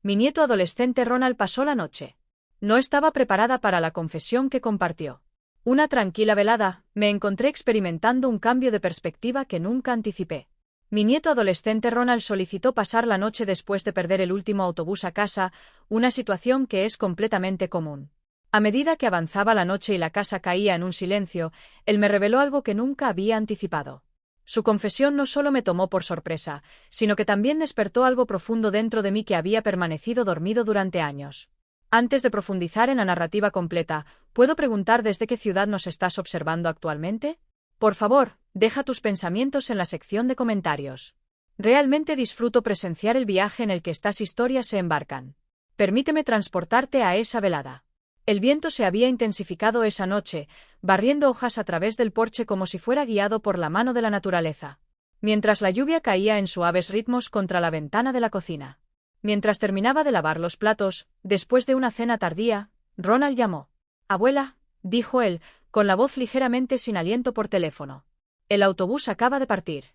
mi nieto adolescente Ronald pasó la noche. No estaba preparada para la confesión que compartió. Una tranquila velada, me encontré experimentando un cambio de perspectiva que nunca anticipé. Mi nieto adolescente Ronald solicitó pasar la noche después de perder el último autobús a casa, una situación que es completamente común. A medida que avanzaba la noche y la casa caía en un silencio, él me reveló algo que nunca había anticipado. Su confesión no solo me tomó por sorpresa, sino que también despertó algo profundo dentro de mí que había permanecido dormido durante años. Antes de profundizar en la narrativa completa, ¿puedo preguntar desde qué ciudad nos estás observando actualmente? Por favor, deja tus pensamientos en la sección de comentarios. Realmente disfruto presenciar el viaje en el que estas historias se embarcan. Permíteme transportarte a esa velada. El viento se había intensificado esa noche, barriendo hojas a través del porche como si fuera guiado por la mano de la naturaleza. Mientras la lluvia caía en suaves ritmos contra la ventana de la cocina. Mientras terminaba de lavar los platos, después de una cena tardía, Ronald llamó. «Abuela», dijo él, con la voz ligeramente sin aliento por teléfono. «El autobús acaba de partir.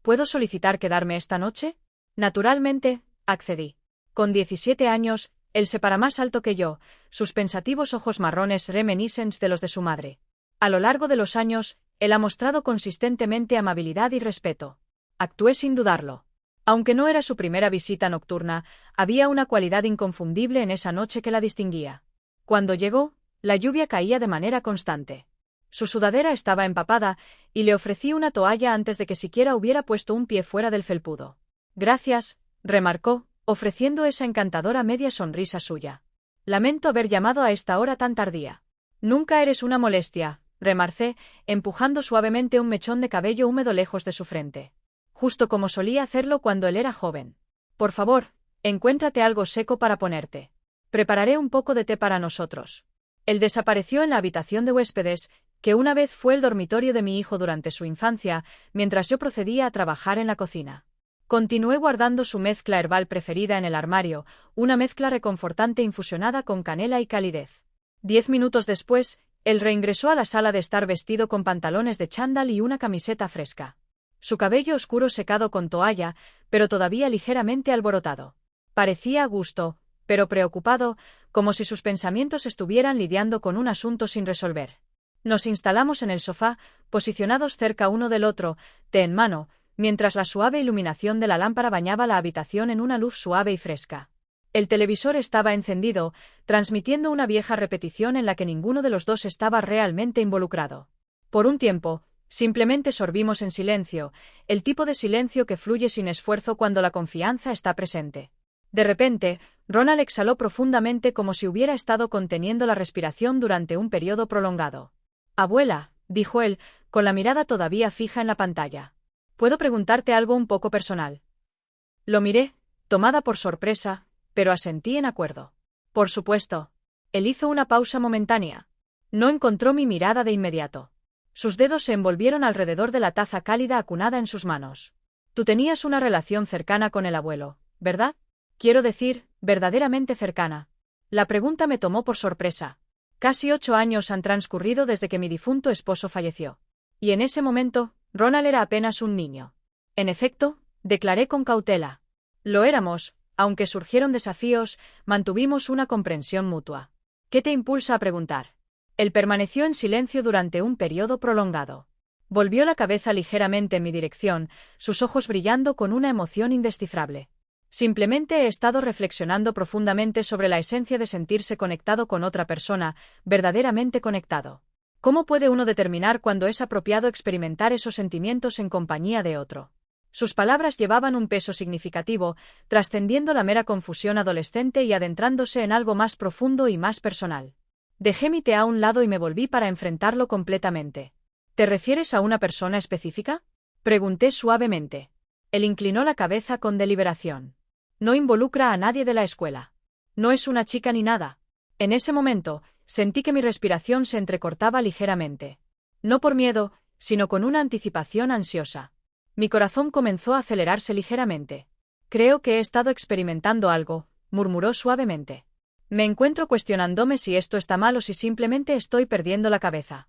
¿Puedo solicitar quedarme esta noche?» Naturalmente, accedí. Con 17 años, él se para más alto que yo, sus pensativos ojos marrones reminiscentes de los de su madre. A lo largo de los años, él ha mostrado consistentemente amabilidad y respeto. Actué sin dudarlo. Aunque no era su primera visita nocturna, había una cualidad inconfundible en esa noche que la distinguía. Cuando llegó, la lluvia caía de manera constante. Su sudadera estaba empapada, y le ofrecí una toalla antes de que siquiera hubiera puesto un pie fuera del felpudo. «Gracias», remarcó, ofreciendo esa encantadora media sonrisa suya. «Lamento haber llamado a esta hora tan tardía». «Nunca eres una molestia», remarcé, empujando suavemente un mechón de cabello húmedo lejos de su frente. Justo como solía hacerlo cuando él era joven. «Por favor, encuéntrate algo seco para ponerte. Prepararé un poco de té para nosotros». Él desapareció en la habitación de huéspedes, que una vez fue el dormitorio de mi hijo durante su infancia, mientras yo procedía a trabajar en la cocina. Continué guardando su mezcla herbal preferida en el armario, una mezcla reconfortante infusionada con canela y calidez. 10 minutos después, él reingresó a la sala de estar vestido con pantalones de chándal y una camiseta fresca. Su cabello oscuro secado con toalla, pero todavía ligeramente alborotado. Parecía a gusto, pero preocupado, como si sus pensamientos estuvieran lidiando con un asunto sin resolver. Nos instalamos en el sofá, posicionados cerca uno del otro, té en mano, mientras la suave iluminación de la lámpara bañaba la habitación en una luz suave y fresca. El televisor estaba encendido, transmitiendo una vieja repetición en la que ninguno de los dos estaba realmente involucrado. Por un tiempo, simplemente sorbimos en silencio, el tipo de silencio que fluye sin esfuerzo cuando la confianza está presente. De repente, Ronald exhaló profundamente como si hubiera estado conteniendo la respiración durante un periodo prolongado. «Abuela», dijo él, con la mirada todavía fija en la pantalla. «¿Puedo preguntarte algo un poco personal?» Lo miré, tomada por sorpresa, pero asentí en acuerdo. «Por supuesto». Él hizo una pausa momentánea. No encontró mi mirada de inmediato. Sus dedos se envolvieron alrededor de la taza cálida acunada en sus manos. «Tú tenías una relación cercana con el abuelo, ¿verdad? Quiero decir, verdaderamente cercana». La pregunta me tomó por sorpresa. Casi 8 años han transcurrido desde que mi difunto esposo falleció. Y en ese momento, Ronald era apenas un niño. En efecto, declaré con cautela. Lo éramos, aunque surgieron desafíos, mantuvimos una comprensión mutua. ¿Qué te impulsa a preguntar? Él permaneció en silencio durante un periodo prolongado. Volvió la cabeza ligeramente en mi dirección, sus ojos brillando con una emoción indescifrable. Simplemente he estado reflexionando profundamente sobre la esencia de sentirse conectado con otra persona, verdaderamente conectado. ¿Cómo puede uno determinar cuándo es apropiado experimentar esos sentimientos en compañía de otro? Sus palabras llevaban un peso significativo, trascendiendo la mera confusión adolescente y adentrándose en algo más profundo y más personal. Dejé mi té a un lado y me volví para enfrentarlo completamente. ¿Te refieres a una persona específica?, pregunté suavemente. Él inclinó la cabeza con deliberación. No involucra a nadie de la escuela. No es una chica ni nada. En ese momento, sentí que mi respiración se entrecortaba ligeramente. No por miedo, sino con una anticipación ansiosa. Mi corazón comenzó a acelerarse ligeramente. Creo que he estado experimentando algo, murmuró suavemente. Me encuentro cuestionándome si esto está mal o si simplemente estoy perdiendo la cabeza.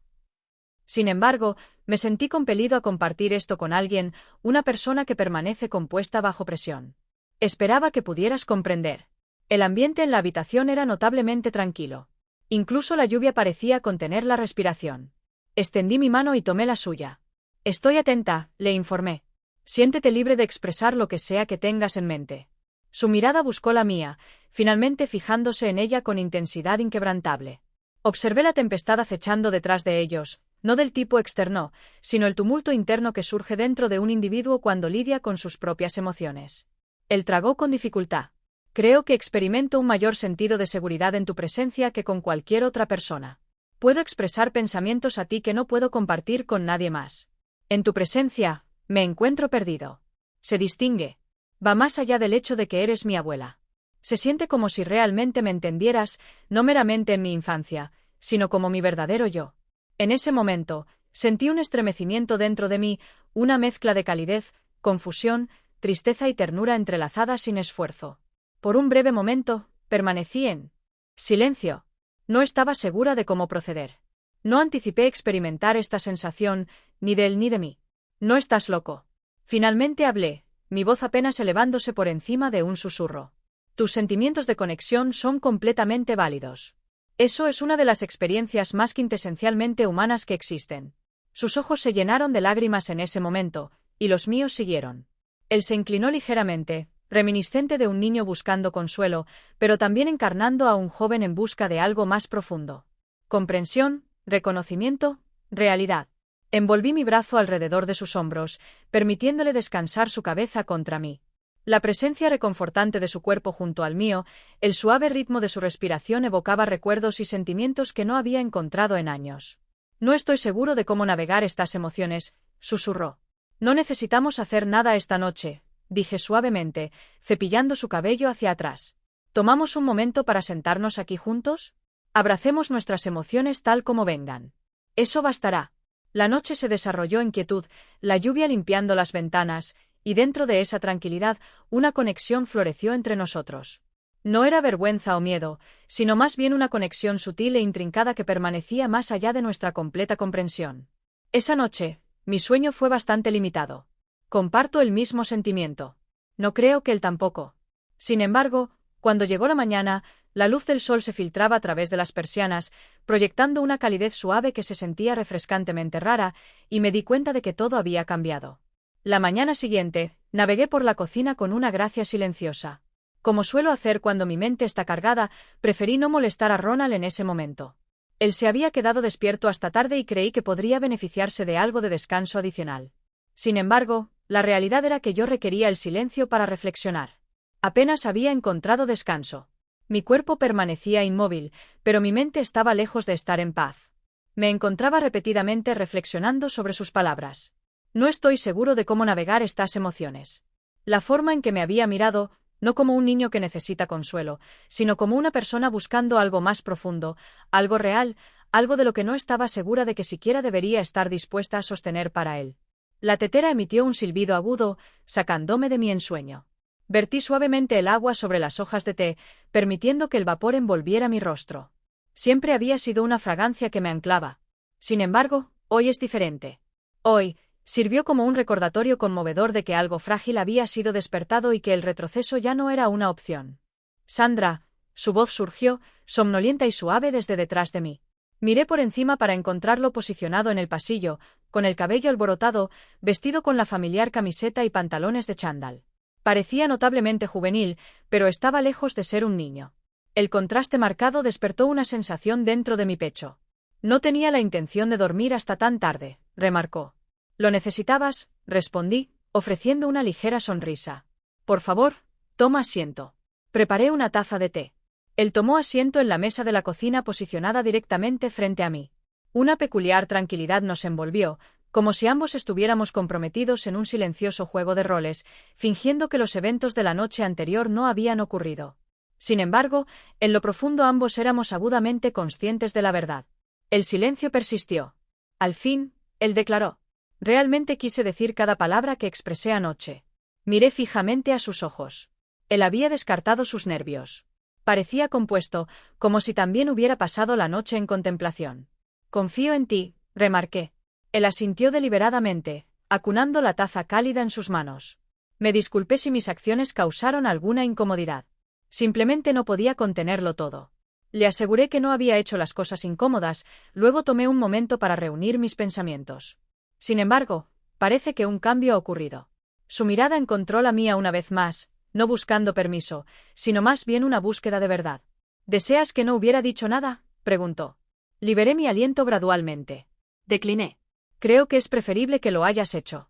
Sin embargo, me sentí compelido a compartir esto con alguien, una persona que permanece compuesta bajo presión. Esperaba que pudieras comprender. El ambiente en la habitación era notablemente tranquilo. Incluso la lluvia parecía contener la respiración. Extendí mi mano y tomé la suya. Estoy atenta, le informé. Siéntete libre de expresar lo que sea que tengas en mente. Su mirada buscó la mía, finalmente fijándose en ella con intensidad inquebrantable. Observé la tempestad acechando detrás de ellos, no del tipo externo, sino el tumulto interno que surge dentro de un individuo cuando lidia con sus propias emociones. Él tragó con dificultad. Creo que experimento un mayor sentido de seguridad en tu presencia que con cualquier otra persona. Puedo expresar pensamientos a ti que no puedo compartir con nadie más. En tu presencia, me encuentro perdido. Se distingue. Va más allá del hecho de que eres mi abuela. Se siente como si realmente me entendieras, no meramente en mi infancia, sino como mi verdadero yo. En ese momento, sentí un estremecimiento dentro de mí, una mezcla de calidez, confusión, tristeza y ternura entrelazadas sin esfuerzo. Por un breve momento, permanecí en silencio. No estaba segura de cómo proceder. No anticipé experimentar esta sensación, ni de él ni de mí. No estás loco. Finalmente hablé, mi voz apenas elevándose por encima de un susurro. Tus sentimientos de conexión son completamente válidos. Eso es una de las experiencias más quintesencialmente humanas que existen. Sus ojos se llenaron de lágrimas en ese momento, y los míos siguieron. Él se inclinó ligeramente, reminiscente de un niño buscando consuelo, pero también encarnando a un joven en busca de algo más profundo. Comprensión, reconocimiento, realidad. Envolví mi brazo alrededor de sus hombros, permitiéndole descansar su cabeza contra mí. La presencia reconfortante de su cuerpo junto al mío, el suave ritmo de su respiración evocaba recuerdos y sentimientos que no había encontrado en años. No estoy seguro de cómo navegar estas emociones, susurró. No necesitamos hacer nada esta noche, dije suavemente, cepillando su cabello hacia atrás. ¿Tomamos un momento para sentarnos aquí juntos? Abracemos nuestras emociones tal como vengan. Eso bastará. La noche se desarrolló en quietud, la lluvia limpiando las ventanas, y dentro de esa tranquilidad, una conexión floreció entre nosotros. No era vergüenza o miedo, sino más bien una conexión sutil e intrincada que permanecía más allá de nuestra completa comprensión. Esa noche, mi sueño fue bastante limitado. Comparto el mismo sentimiento. No creo que él tampoco. Sin embargo, cuando llegó la mañana, la luz del sol se filtraba a través de las persianas, proyectando una calidez suave que se sentía refrescantemente rara, y me di cuenta de que todo había cambiado. La mañana siguiente, navegué por la cocina con una gracia silenciosa. Como suelo hacer cuando mi mente está cargada, preferí no molestar a Ronald en ese momento. Él se había quedado despierto hasta tarde y creí que podría beneficiarse de algo de descanso adicional. Sin embargo, la realidad era que yo requería el silencio para reflexionar. Apenas había encontrado descanso. Mi cuerpo permanecía inmóvil, pero mi mente estaba lejos de estar en paz. Me encontraba repetidamente reflexionando sobre sus palabras. No estoy seguro de cómo navegar estas emociones. La forma en que me había mirado, no como un niño que necesita consuelo, sino como una persona buscando algo más profundo, algo real, algo de lo que no estaba segura de que siquiera debería estar dispuesta a sostener para él. La tetera emitió un silbido agudo, sacándome de mi ensueño. Vertí suavemente el agua sobre las hojas de té, permitiendo que el vapor envolviera mi rostro. Siempre había sido una fragancia que me anclaba. Sin embargo, hoy es diferente. Hoy, sirvió como un recordatorio conmovedor de que algo frágil había sido despertado y que el retroceso ya no era una opción. Sandra, su voz surgió, somnolienta y suave desde detrás de mí. Miré por encima para encontrarlo posicionado en el pasillo, con el cabello alborotado, vestido con la familiar camiseta y pantalones de chándal. Parecía notablemente juvenil, pero estaba lejos de ser un niño. El contraste marcado despertó una sensación dentro de mi pecho. No tenía la intención de dormir hasta tan tarde, remarcó. ¿Lo necesitabas?, respondí, ofreciendo una ligera sonrisa. Por favor, toma asiento. Preparé una taza de té. Él tomó asiento en la mesa de la cocina posicionada directamente frente a mí. Una peculiar tranquilidad nos envolvió, como si ambos estuviéramos comprometidos en un silencioso juego de roles, fingiendo que los eventos de la noche anterior no habían ocurrido. Sin embargo, en lo profundo ambos éramos agudamente conscientes de la verdad. El silencio persistió. Al fin, él declaró. Realmente quise decir cada palabra que expresé anoche. Miré fijamente a sus ojos. Él había descartado sus nervios. Parecía compuesto, como si también hubiera pasado la noche en contemplación. Confío en ti, remarqué. Él asintió deliberadamente, acunando la taza cálida en sus manos. Me disculpé si mis acciones causaron alguna incomodidad. Simplemente no podía contenerlo todo. Le aseguré que no había hecho las cosas incómodas, luego tomé un momento para reunir mis pensamientos. Sin embargo, parece que un cambio ha ocurrido. Su mirada encontró la mía una vez más, no buscando permiso, sino más bien una búsqueda de verdad. ¿Deseas que no hubiera dicho nada?, preguntó. Liberé mi aliento gradualmente. Decliné. Creo que es preferible que lo hayas hecho.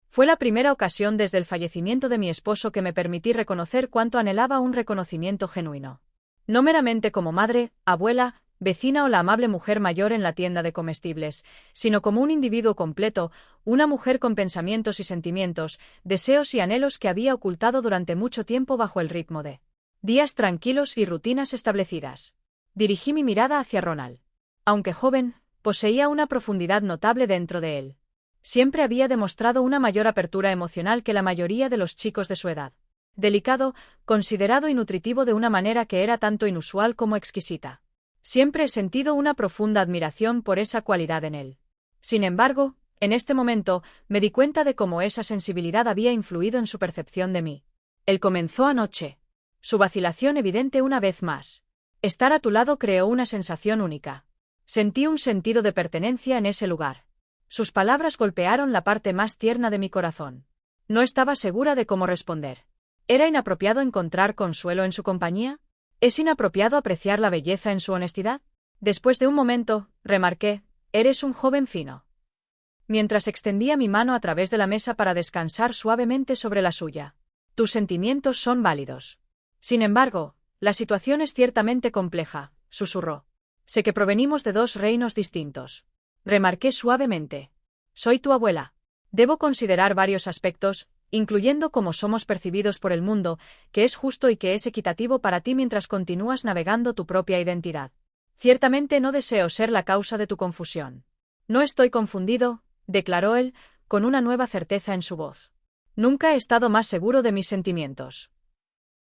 Fue la primera ocasión desde el fallecimiento de mi esposo que me permití reconocer cuánto anhelaba un reconocimiento genuino. No meramente como madre, abuela, vecina o la amable mujer mayor en la tienda de comestibles, sino como un individuo completo, una mujer con pensamientos y sentimientos, deseos y anhelos que había ocultado durante mucho tiempo bajo el ritmo de días tranquilos y rutinas establecidas. Dirigí mi mirada hacia Ronald. Aunque joven, poseía una profundidad notable dentro de él. Siempre había demostrado una mayor apertura emocional que la mayoría de los chicos de su edad. Delicado, considerado y nutritivo de una manera que era tanto inusual como exquisita. Siempre he sentido una profunda admiración por esa cualidad en él. Sin embargo, en este momento, me di cuenta de cómo esa sensibilidad había influido en su percepción de mí. Él comenzó anoche. Su vacilación evidente una vez más. Estar a tu lado creó una sensación única. Sentí un sentido de pertenencia en ese lugar. Sus palabras golpearon la parte más tierna de mi corazón. No estaba segura de cómo responder. ¿Era inapropiado encontrar consuelo en su compañía? ¿Es inapropiado apreciar la belleza en su honestidad? Después de un momento, remarqué, eres un joven fino. Mientras extendía mi mano a través de la mesa para descansar suavemente sobre la suya. Tus sentimientos son válidos. Sin embargo, la situación es ciertamente compleja, susurró. Sé que provenimos de dos reinos distintos. Remarqué suavemente. Soy tu abuela. Debo considerar varios aspectos, incluyendo cómo somos percibidos por el mundo, que es justo y que es equitativo para ti mientras continúas navegando tu propia identidad. Ciertamente no deseo ser la causa de tu confusión. No estoy confundido, declaró él, con una nueva certeza en su voz. Nunca he estado más seguro de mis sentimientos.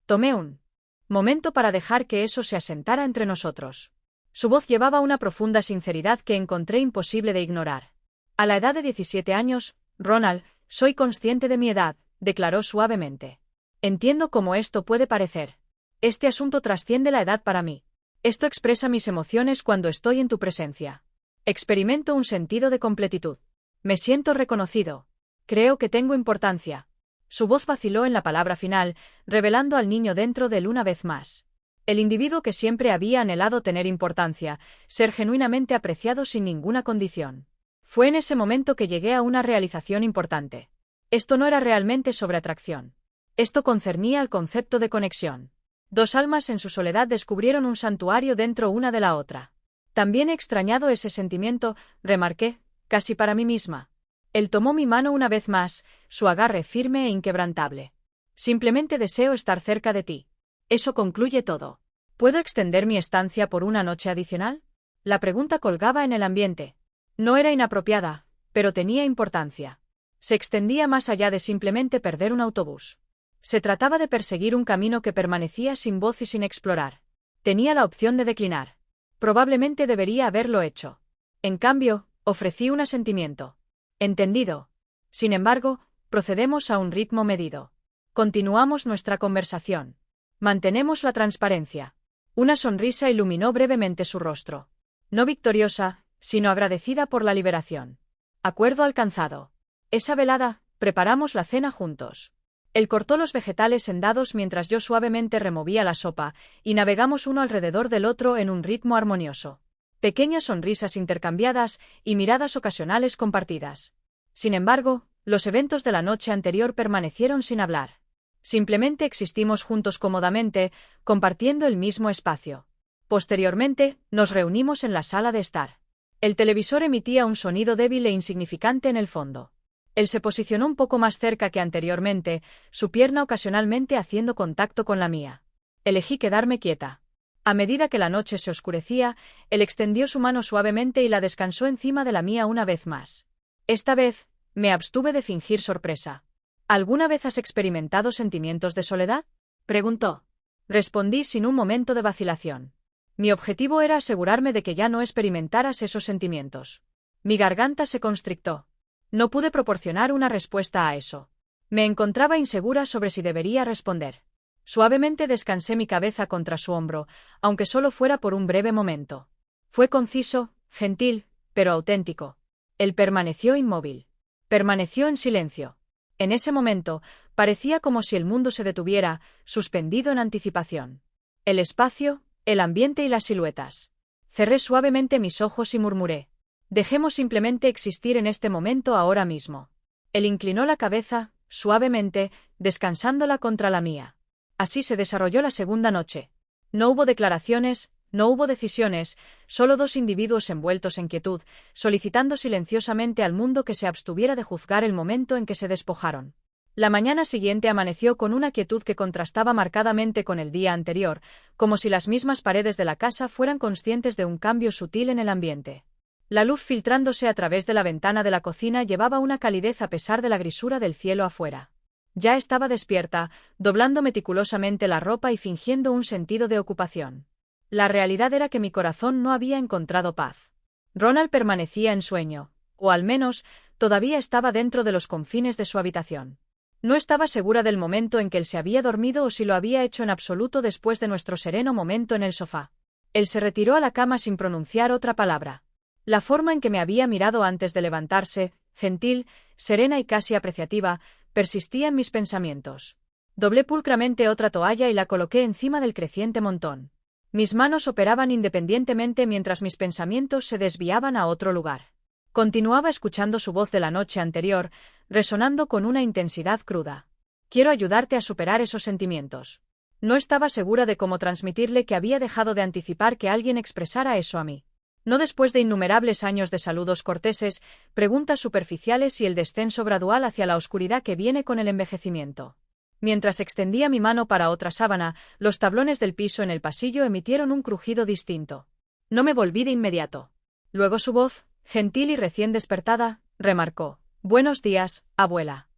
Tomé un momento para dejar que eso se asentara entre nosotros. Su voz llevaba una profunda sinceridad que encontré imposible de ignorar. A la edad de 17 años, Ronald, soy consciente de mi edad, declaró suavemente. Entiendo cómo esto puede parecer. Este asunto trasciende la edad para mí. Esto expresa mis emociones cuando estoy en tu presencia. Experimento un sentido de completitud. Me siento reconocido. Creo que tengo importancia. Su voz vaciló en la palabra final, revelando al niño dentro de él una vez más. El individuo que siempre había anhelado tener importancia, ser genuinamente apreciado sin ninguna condición. Fue en ese momento que llegué a una realización importante. Esto no era realmente sobre atracción. Esto concernía al concepto de conexión. Dos almas en su soledad descubrieron un santuario dentro una de la otra. También he extrañado ese sentimiento, remarqué, casi para mí misma. Él tomó mi mano una vez más, su agarre firme e inquebrantable. Simplemente deseo estar cerca de ti. Eso concluye todo. ¿Puedo extender mi estancia por una noche adicional? La pregunta colgaba en el ambiente. No era inapropiada, pero tenía importancia. Se extendía más allá de simplemente perder un autobús. Se trataba de perseguir un camino que permanecía sin voz y sin explorar. Tenía la opción de declinar. Probablemente debería haberlo hecho. En cambio, ofrecí un asentimiento. Entendido. Sin embargo, procedemos a un ritmo medido. Continuamos nuestra conversación. Mantenemos la transparencia. Una sonrisa iluminó brevemente su rostro. No victoriosa, sino agradecida por la liberación. Acuerdo alcanzado. Esa velada, preparamos la cena juntos. Él cortó los vegetales en dados mientras yo suavemente removía la sopa, y navegamos uno alrededor del otro en un ritmo armonioso. Pequeñas sonrisas intercambiadas y miradas ocasionales compartidas. Sin embargo, los eventos de la noche anterior permanecieron sin hablar. Simplemente existimos juntos cómodamente, compartiendo el mismo espacio. Posteriormente, nos reunimos en la sala de estar. El televisor emitía un sonido débil e insignificante en el fondo. Él se posicionó un poco más cerca que anteriormente, su pierna ocasionalmente haciendo contacto con la mía. Elegí quedarme quieta. A medida que la noche se oscurecía, él extendió su mano suavemente y la descansó encima de la mía una vez más. Esta vez, me abstuve de fingir sorpresa. ¿Alguna vez has experimentado sentimientos de soledad?, preguntó. Respondí sin un momento de vacilación. Mi objetivo era asegurarme de que ya no experimentaras esos sentimientos. Mi garganta se constrictó. No pude proporcionar una respuesta a eso. Me encontraba insegura sobre si debería responder. Suavemente descansé mi cabeza contra su hombro, aunque solo fuera por un breve momento. Fue conciso, gentil, pero auténtico. Él permaneció inmóvil. Permaneció en silencio. En ese momento, parecía como si el mundo se detuviera, suspendido en anticipación. El espacio, el ambiente y las siluetas. Cerré suavemente mis ojos y murmuré: dejemos simplemente existir en este momento ahora mismo. Él inclinó la cabeza, suavemente, descansándola contra la mía. Así se desarrolló la segunda noche. No hubo declaraciones, no hubo decisiones, solo dos individuos envueltos en quietud, solicitando silenciosamente al mundo que se abstuviera de juzgar el momento en que se despojaron. La mañana siguiente amaneció con una quietud que contrastaba marcadamente con el día anterior, como si las mismas paredes de la casa fueran conscientes de un cambio sutil en el ambiente. La luz filtrándose a través de la ventana de la cocina llevaba una calidez a pesar de la grisura del cielo afuera. Ya estaba despierta, doblando meticulosamente la ropa y fingiendo un sentido de ocupación. La realidad era que mi corazón no había encontrado paz. Ronald permanecía en sueño, o al menos, todavía estaba dentro de los confines de su habitación. No estaba segura del momento en que él se había dormido o si lo había hecho en absoluto después de nuestro sereno momento en el sofá. Él se retiró a la cama sin pronunciar otra palabra. La forma en que me había mirado antes de levantarse, gentil, serena y casi apreciativa, persistía en mis pensamientos. Doblé pulcramente otra toalla y la coloqué encima del creciente montón. Mis manos operaban independientemente mientras mis pensamientos se desviaban a otro lugar. Continuaba escuchando su voz de la noche anterior, resonando con una intensidad cruda. Quiero ayudarte a superar esos sentimientos. No estaba segura de cómo transmitirle que había dejado de anticipar que alguien expresara eso a mí. No después de innumerables años de saludos corteses, preguntas superficiales y el descenso gradual hacia la oscuridad que viene con el envejecimiento. Mientras extendía mi mano para otra sábana, los tablones del piso en el pasillo emitieron un crujido distinto. No me volví de inmediato. Luego su voz, gentil y recién despertada, remarcó: «Buenos días, abuela».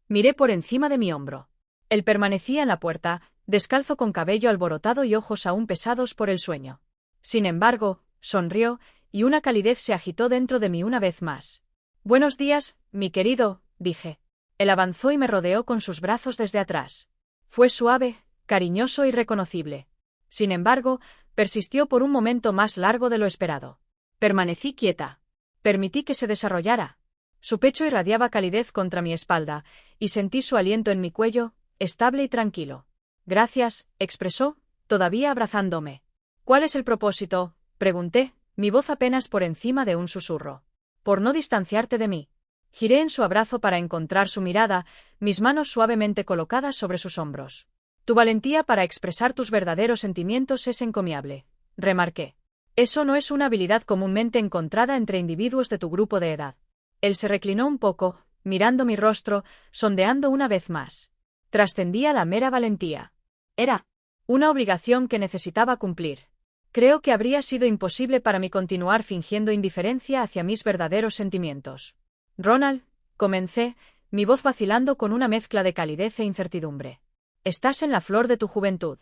Miré por encima de mi hombro. Él permanecía en la puerta, descalzo con cabello alborotado y ojos aún pesados por el sueño. Sin embargo, sonrió, y una calidez se agitó dentro de mí una vez más. «Buenos días, mi querido», dije. Él avanzó y me rodeó con sus brazos desde atrás. Fue suave, cariñoso y reconocible. Sin embargo, persistió por un momento más largo de lo esperado. Permanecí quieta. Permití que se desarrollara. Su pecho irradiaba calidez contra mi espalda, y sentí su aliento en mi cuello, estable y tranquilo. «Gracias», expresó, todavía abrazándome. «¿Cuál es el propósito?», pregunté, mi voz apenas por encima de un susurro. «Por no distanciarte de mí». Giré en su abrazo para encontrar su mirada, mis manos suavemente colocadas sobre sus hombros. «Tu valentía para expresar tus verdaderos sentimientos es encomiable», remarqué. «Eso no es una habilidad comúnmente encontrada entre individuos de tu grupo de edad». Él se reclinó un poco, mirando mi rostro, sondeando una vez más. Trascendía la mera valentía. Era una obligación que necesitaba cumplir. Creo que habría sido imposible para mí continuar fingiendo indiferencia hacia mis verdaderos sentimientos. «Ronald», comencé, mi voz vacilando con una mezcla de calidez e incertidumbre. «Estás en la flor de tu juventud.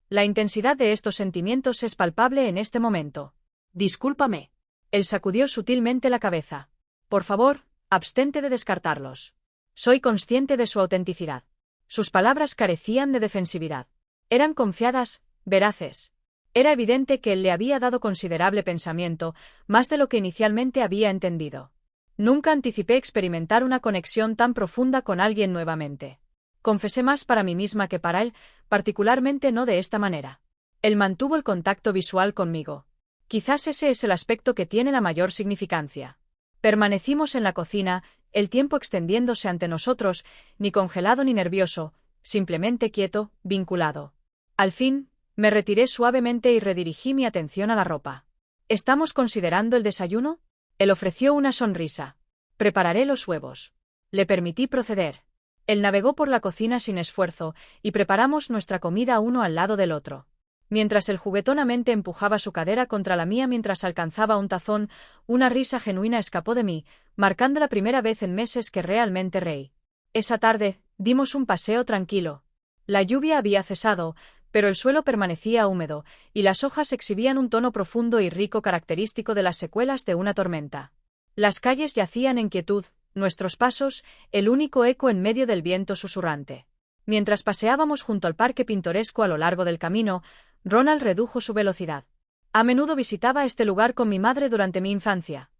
La intensidad de estos sentimientos es palpable en este momento. Discúlpame». Él sacudió sutilmente la cabeza. «Por favor, abstente de descartarlos. Soy consciente de su autenticidad». Sus palabras carecían de defensividad. Eran confiadas, veraces. Era evidente que él le había dado considerable pensamiento, más de lo que inicialmente había entendido. Nunca anticipé experimentar una conexión tan profunda con alguien nuevamente. Confesé más para mí misma que para él, particularmente no de esta manera. Él mantuvo el contacto visual conmigo. Quizás ese es el aspecto que tiene la mayor significancia. Permanecimos en la cocina, el tiempo extendiéndose ante nosotros, ni congelado ni nervioso, simplemente quieto, vinculado. Al fin, me retiré suavemente y redirigí mi atención a la ropa. «¿Estamos considerando el desayuno?». Él ofreció una sonrisa. «Prepararé los huevos». Le permití proceder. Él navegó por la cocina sin esfuerzo, y preparamos nuestra comida uno al lado del otro. Mientras él juguetonamente empujaba su cadera contra la mía mientras alcanzaba un tazón, una risa genuina escapó de mí, marcando la primera vez en meses que realmente reí. Esa tarde, dimos un paseo tranquilo. La lluvia había cesado, pero el suelo permanecía húmedo, y las hojas exhibían un tono profundo y rico característico de las secuelas de una tormenta. Las calles yacían en quietud, nuestros pasos, el único eco en medio del viento susurrante. Mientras paseábamos junto al parque pintoresco a lo largo del camino, Ronald redujo su velocidad. A menudo visitaba este lugar con mi madre durante mi infancia.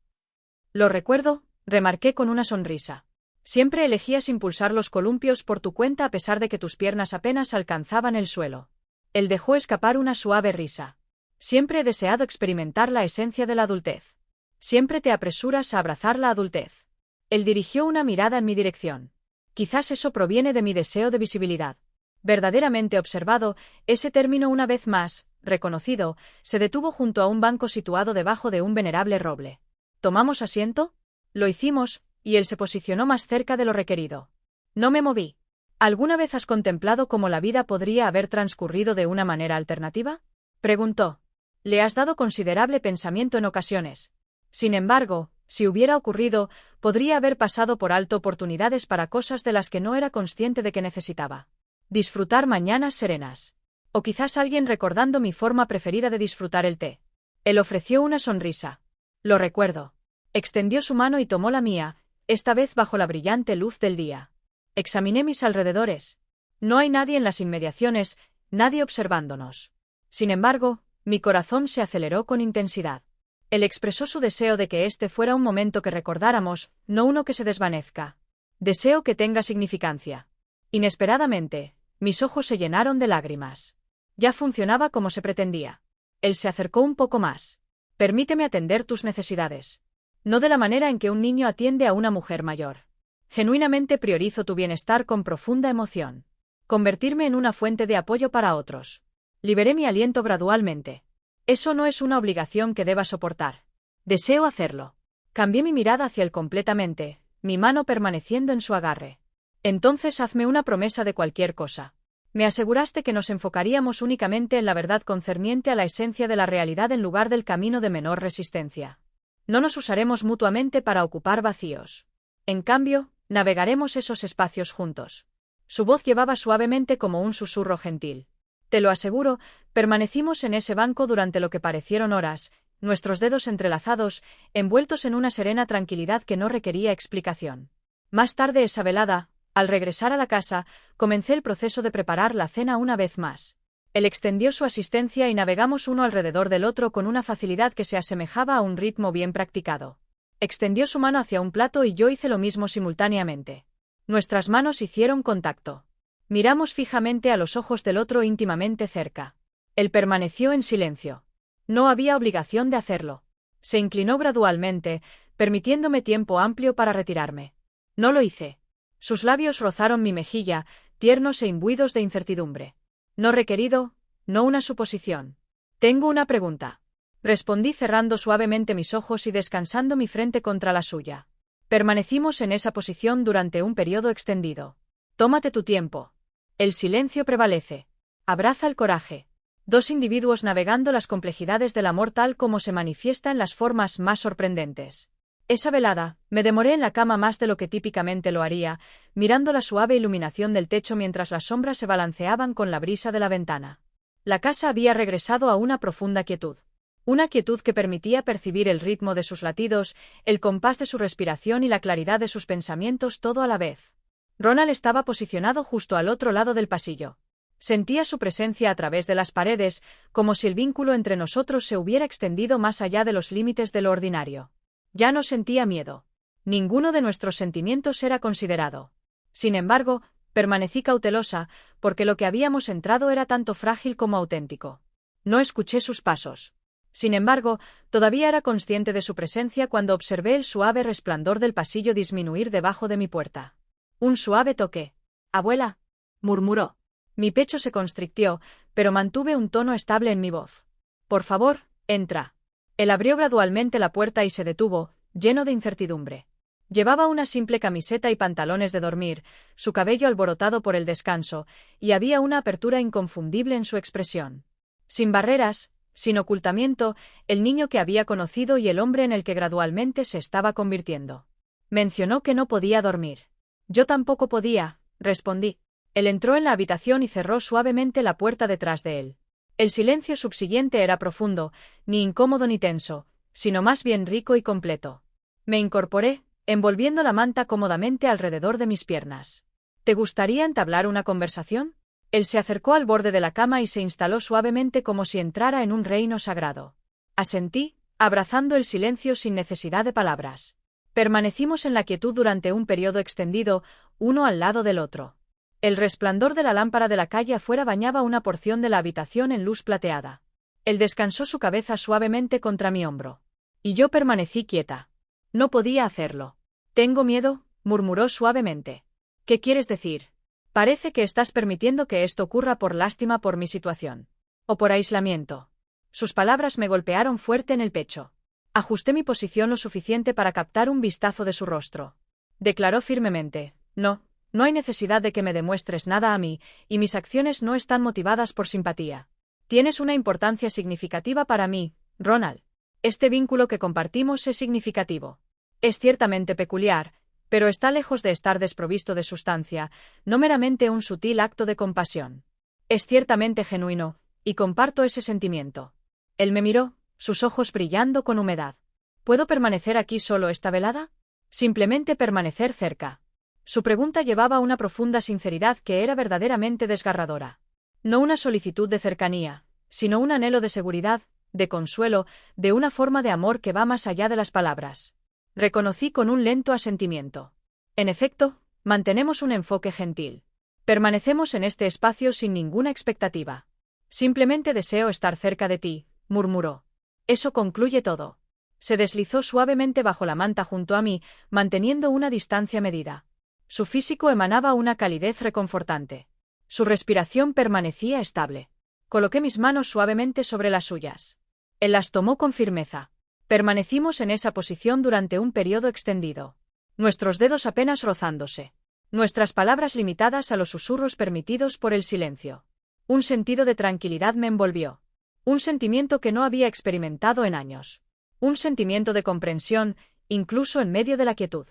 Lo recuerdo, remarqué con una sonrisa. Siempre elegías impulsar los columpios por tu cuenta a pesar de que tus piernas apenas alcanzaban el suelo. Él dejó escapar una suave risa. Siempre he deseado experimentar la esencia de la adultez. Siempre te apresuras a abrazar la adultez. Él dirigió una mirada en mi dirección. Quizás eso proviene de mi deseo de visibilidad. Verdaderamente observado, ese término una vez más, reconocido, se detuvo junto a un banco situado debajo de un venerable roble. ¿Tomamos asiento? Lo hicimos, y él se posicionó más cerca de lo requerido. No me moví. ¿Alguna vez has contemplado cómo la vida podría haber transcurrido de una manera alternativa? Preguntó. Le has dado considerable pensamiento en ocasiones. Sin embargo, si hubiera ocurrido, podría haber pasado por alto oportunidades para cosas de las que no era consciente de que necesitaba. Disfrutar mañanas serenas. O quizás alguien recordando mi forma preferida de disfrutar el té. Él ofreció una sonrisa. Lo recuerdo. Extendió su mano y tomó la mía, esta vez bajo la brillante luz del día. Examiné mis alrededores. No hay nadie en las inmediaciones, nadie observándonos. Sin embargo, mi corazón se aceleró con intensidad. Él expresó su deseo de que este fuera un momento que recordáramos, no uno que se desvanezca. Deseo que tenga significancia. Inesperadamente, mis ojos se llenaron de lágrimas. Ya funcionaba como se pretendía. Él se acercó un poco más. Permíteme atender tus necesidades. No de la manera en que un niño atiende a una mujer mayor. Genuinamente priorizo tu bienestar con profunda emoción. Convertirme en una fuente de apoyo para otros. Liberé mi aliento gradualmente. Eso no es una obligación que deba soportar. Deseo hacerlo. Cambié mi mirada hacia él completamente, mi mano permaneciendo en su agarre. Entonces hazme una promesa de cualquier cosa. Me aseguraste que nos enfocaríamos únicamente en la verdad concerniente a la esencia de la realidad en lugar del camino de menor resistencia. No nos usaremos mutuamente para ocupar vacíos. En cambio, navegaremos esos espacios juntos. Su voz llevaba suavemente como un susurro gentil. Te lo aseguro, permanecimos en ese banco durante lo que parecieron horas, nuestros dedos entrelazados, envueltos en una serena tranquilidad que no requería explicación. Más tarde esa velada, al regresar a la casa, comencé el proceso de preparar la cena una vez más. Él extendió su asistencia y navegamos uno alrededor del otro con una facilidad que se asemejaba a un ritmo bien practicado. Extendió su mano hacia un plato y yo hice lo mismo simultáneamente. Nuestras manos hicieron contacto. Miramos fijamente a los ojos del otro íntimamente cerca. Él permaneció en silencio. No había obligación de hacerlo. Se inclinó gradualmente, permitiéndome tiempo amplio para retirarme. No lo hice. Sus labios rozaron mi mejilla, tiernos e imbuidos de incertidumbre. No requerido, no una suposición. Tengo una pregunta. Respondí cerrando suavemente mis ojos y descansando mi frente contra la suya. Permanecimos en esa posición durante un periodo extendido. Tómate tu tiempo. El silencio prevalece. Abraza el coraje. Dos individuos navegando las complejidades del amor tal como se manifiesta en las formas más sorprendentes. Esa velada, me demoré en la cama más de lo que típicamente lo haría, mirando la suave iluminación del techo mientras las sombras se balanceaban con la brisa de la ventana. La casa había regresado a una profunda quietud. Una quietud que permitía percibir el ritmo de sus latidos, el compás de su respiración y la claridad de sus pensamientos todo a la vez. Ronald estaba posicionado justo al otro lado del pasillo. Sentía su presencia a través de las paredes, como si el vínculo entre nosotros se hubiera extendido más allá de los límites de lo ordinario. Ya no sentía miedo. Ninguno de nuestros sentimientos era considerado. Sin embargo, permanecí cautelosa, porque lo que habíamos entrado era tanto frágil como auténtico. No escuché sus pasos. Sin embargo, todavía era consciente de su presencia cuando observé el suave resplandor del pasillo disminuir debajo de mi puerta. Un suave toque. «Abuela», murmuró. Mi pecho se constrictió, pero mantuve un tono estable en mi voz. «Por favor, entra». Él abrió gradualmente la puerta y se detuvo, lleno de incertidumbre. Llevaba una simple camiseta y pantalones de dormir, su cabello alborotado por el descanso, y había una apertura inconfundible en su expresión. Sin barreras, sin ocultamiento, el niño que había conocido y el hombre en el que gradualmente se estaba convirtiendo. Mencionó que no podía dormir. Yo tampoco podía, respondí. Él entró en la habitación y cerró suavemente la puerta detrás de él. El silencio subsiguiente era profundo, ni incómodo ni tenso, sino más bien rico y completo. Me incorporé, envolviendo la manta cómodamente alrededor de mis piernas. ¿Te gustaría entablar una conversación? Él se acercó al borde de la cama y se instaló suavemente como si entrara en un reino sagrado. Asentí, abrazando el silencio sin necesidad de palabras. Permanecimos en la quietud durante un periodo extendido, uno al lado del otro. El resplandor de la lámpara de la calle afuera bañaba una porción de la habitación en luz plateada. Él descansó su cabeza suavemente contra mi hombro. Y yo permanecí quieta. No podía hacerlo. «Tengo miedo», murmuró suavemente. «¿Qué quieres decir? Parece que estás permitiendo que esto ocurra por lástima por mi situación. O por aislamiento». Sus palabras me golpearon fuerte en el pecho. Ajusté mi posición lo suficiente para captar un vistazo de su rostro. Declaró firmemente: «No, no hay necesidad de que me demuestres nada a mí, y mis acciones no están motivadas por simpatía. Tienes una importancia significativa para mí, Ronald. Este vínculo que compartimos es significativo. Es ciertamente peculiar, pero está lejos de estar desprovisto de sustancia, no meramente un sutil acto de compasión. Es ciertamente genuino, y comparto ese sentimiento». Él me miró, sus ojos brillando con humedad. «¿Puedo permanecer aquí solo esta velada? Simplemente permanecer cerca». Su pregunta llevaba una profunda sinceridad que era verdaderamente desgarradora. No una solicitud de cercanía, sino un anhelo de seguridad, de consuelo, de una forma de amor que va más allá de las palabras. Reconocí con un lento asentimiento. «En efecto, mantenemos un enfoque gentil. Permanecemos en este espacio sin ninguna expectativa. Simplemente deseo estar cerca de ti», murmuró. «Eso concluye todo». Se deslizó suavemente bajo la manta junto a mí, manteniendo una distancia medida. Su físico emanaba una calidez reconfortante. Su respiración permanecía estable. Coloqué mis manos suavemente sobre las suyas. Él las tomó con firmeza. Permanecimos en esa posición durante un periodo extendido. Nuestros dedos apenas rozándose. Nuestras palabras limitadas a los susurros permitidos por el silencio. Un sentido de tranquilidad me envolvió. Un sentimiento que no había experimentado en años. Un sentimiento de comprensión, incluso en medio de la quietud.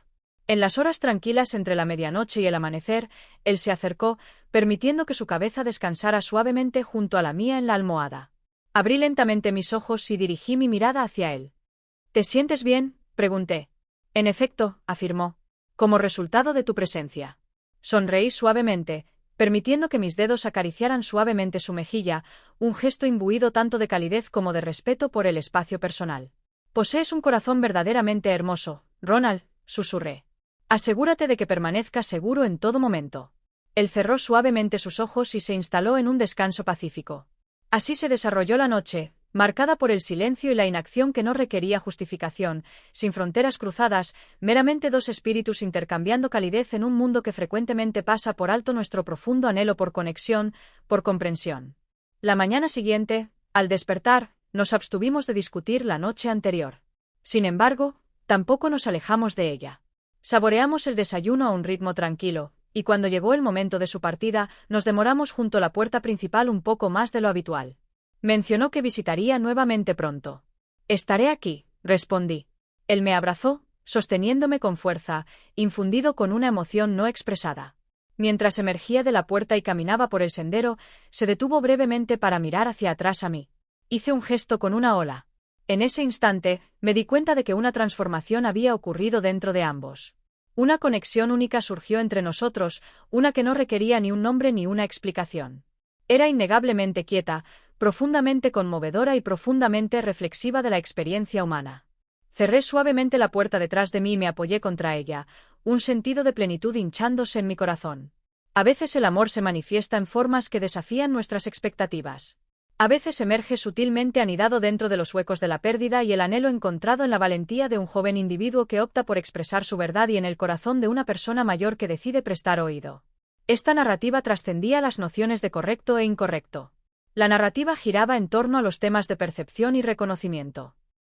En las horas tranquilas entre la medianoche y el amanecer, él se acercó, permitiendo que su cabeza descansara suavemente junto a la mía en la almohada. Abrí lentamente mis ojos y dirigí mi mirada hacia él. «¿Te sientes bien?», pregunté. «En efecto», afirmó. «Como resultado de tu presencia». Sonreí suavemente, permitiendo que mis dedos acariciaran suavemente su mejilla, un gesto imbuido tanto de calidez como de respeto por el espacio personal. «Posees un corazón verdaderamente hermoso, Ronald», susurré. «Asegúrate de que permanezca seguro en todo momento». Él cerró suavemente sus ojos y se instaló en un descanso pacífico. Así se desarrolló la noche, marcada por el silencio y la inacción que no requería justificación, sin fronteras cruzadas, meramente dos espíritus intercambiando calidez en un mundo que frecuentemente pasa por alto nuestro profundo anhelo por conexión, por comprensión. La mañana siguiente, al despertar, nos abstuvimos de discutir la noche anterior. Sin embargo, tampoco nos alejamos de ella. Saboreamos el desayuno a un ritmo tranquilo, y cuando llegó el momento de su partida, nos demoramos junto a la puerta principal un poco más de lo habitual. Mencionó que visitaría nuevamente pronto. «Estaré aquí», respondí. Él me abrazó, sosteniéndome con fuerza, infundido con una emoción no expresada. Mientras emergía de la puerta y caminaba por el sendero, se detuvo brevemente para mirar hacia atrás a mí. Hice un gesto con una ola. En ese instante, me di cuenta de que una transformación había ocurrido dentro de ambos. Una conexión única surgió entre nosotros, una que no requería ni un nombre ni una explicación. Era innegablemente quieta, profundamente conmovedora y profundamente reflexiva de la experiencia humana. Cerré suavemente la puerta detrás de mí y me apoyé contra ella, un sentido de plenitud hinchándose en mi corazón. A veces el amor se manifiesta en formas que desafían nuestras expectativas. A veces emerge sutilmente anidado dentro de los huecos de la pérdida y el anhelo encontrado en la valentía de un joven individuo que opta por expresar su verdad y en el corazón de una persona mayor que decide prestar oído. Esta narrativa trascendía las nociones de correcto e incorrecto. La narrativa giraba en torno a los temas de percepción y reconocimiento.